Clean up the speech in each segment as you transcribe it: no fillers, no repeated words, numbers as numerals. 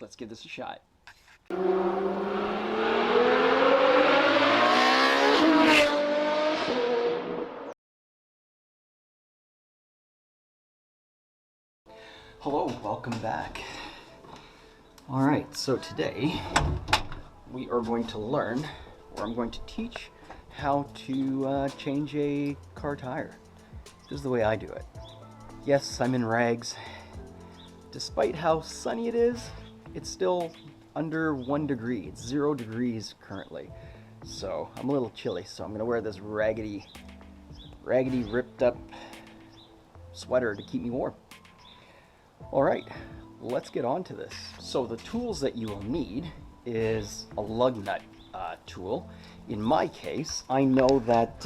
let's give this a shot. Hello, welcome back. Alright, so today we are going to learn, or I'm going to teach how to change a car tire. This is the way I do it. Yes, I'm in rags. Despite how sunny it is, it's still under 1 degree. It's 0 degrees currently. So I'm a little chilly, so I'm gonna wear this raggedy ripped up sweater to keep me warm. Alright, let's get on to this. So the tools that you will need is a lug nut tool. In my case, I know that,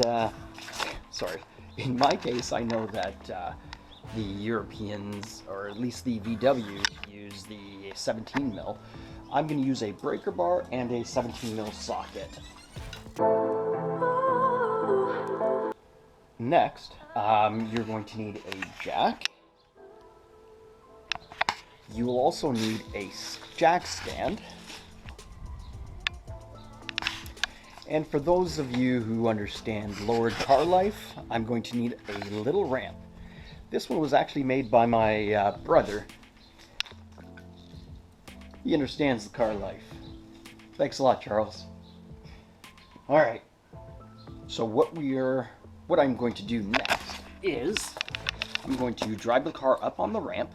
the Europeans, or at least the VWs, use the 17 mil. I'm going to use a breaker bar and a 17 mil socket. Next, you're going to need a jack. You will also need a jack stand. And for those of you who understand lowered car life, I'm going to need a little ramp. This one was actually made by my brother. He understands the car life. Thanks a lot, Charles. Alright, so what I'm going to do next is I'm going to drive the car up on the ramp,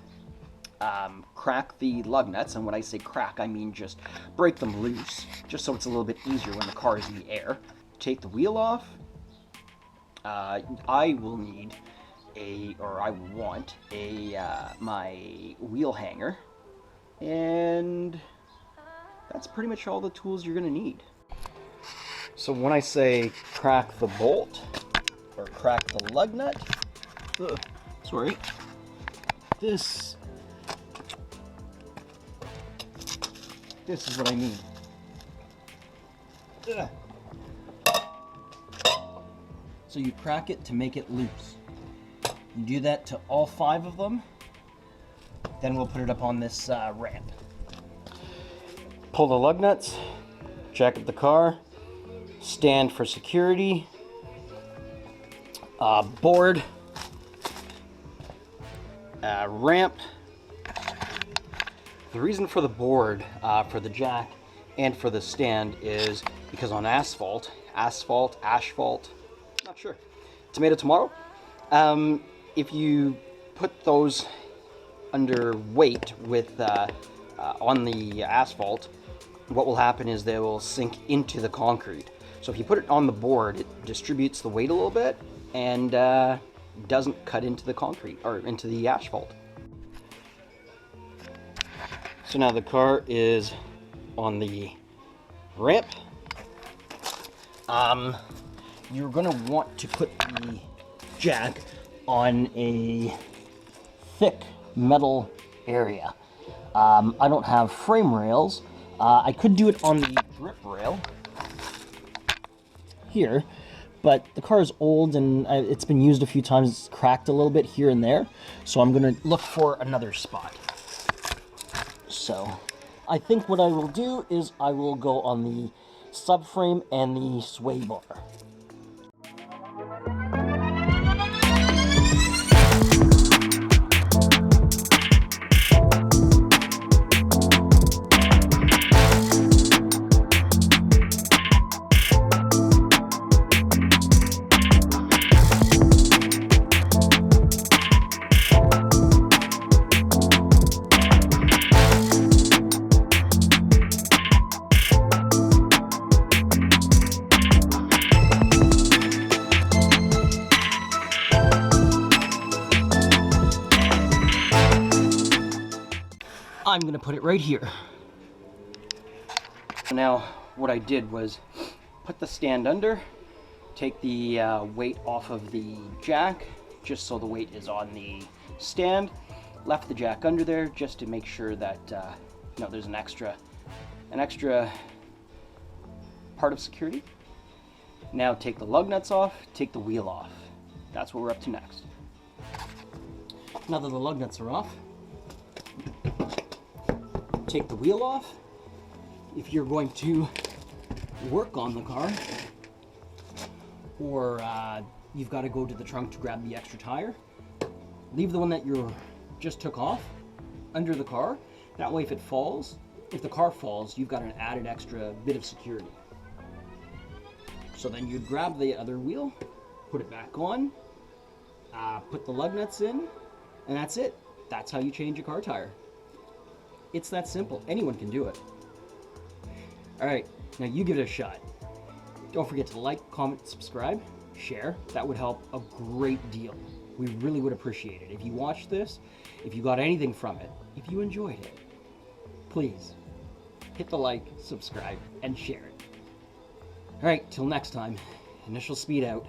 crack the lug nuts, and when I say crack, I mean just break them loose, just so it's a little bit easier when the car is in the air. Take the wheel off. I will need my wheel hanger, and that's pretty much all the tools you're going to need. So when I say crack the bolt, or crack the lug nut, this is what I mean. So you crack it to make it loose. You do that to all 5 of them, then we'll put it up on this ramp. Pull the lug nuts, jack up the car, stand for security, board, ramp. The reason for the board, for the jack, and for the stand is because on asphalt, not sure, tomato, if you put those under weight with on the asphalt, what will happen is they will sink into the concrete. So if you put it on the board, it distributes the weight a little bit and doesn't cut into the concrete or into the asphalt. So now the car is on the ramp. You're going to want to put the jack on a thick metal area. I don't have frame rails. I could do it on the grip rail here, but the car is old and it's been used a few times. It's cracked a little bit here and there, so I'm going to look for another spot. So I think what I will do is I will go on the subframe and the sway bar. I'm going to put it right here. Now, what I did was put the stand under, take the weight off of the jack, just so the weight is on the stand, left the jack under there just to make sure that there's an extra part of security. Now take the lug nuts off, take the wheel off. That's what we're up to next. Now that the lug nuts are off, take the wheel off. If you're going to work on the car, or you've got to go to the trunk to grab the extra tire, leave the one that you just took off under the car. That way if it falls, if the car falls, you've got an added extra bit of security. So then you'd grab the other wheel, put it back on, put the lug nuts in, and that's it. That's how you change a car tire. It's that simple. Anyone can do it. All right, now you give it a shot. Don't forget to like, comment, subscribe, share. That would help a great deal. We really would appreciate it. If you watched this, if you got anything from it, if you enjoyed it, please hit the like, subscribe, and share it. All right, till next time, Initial Speed out.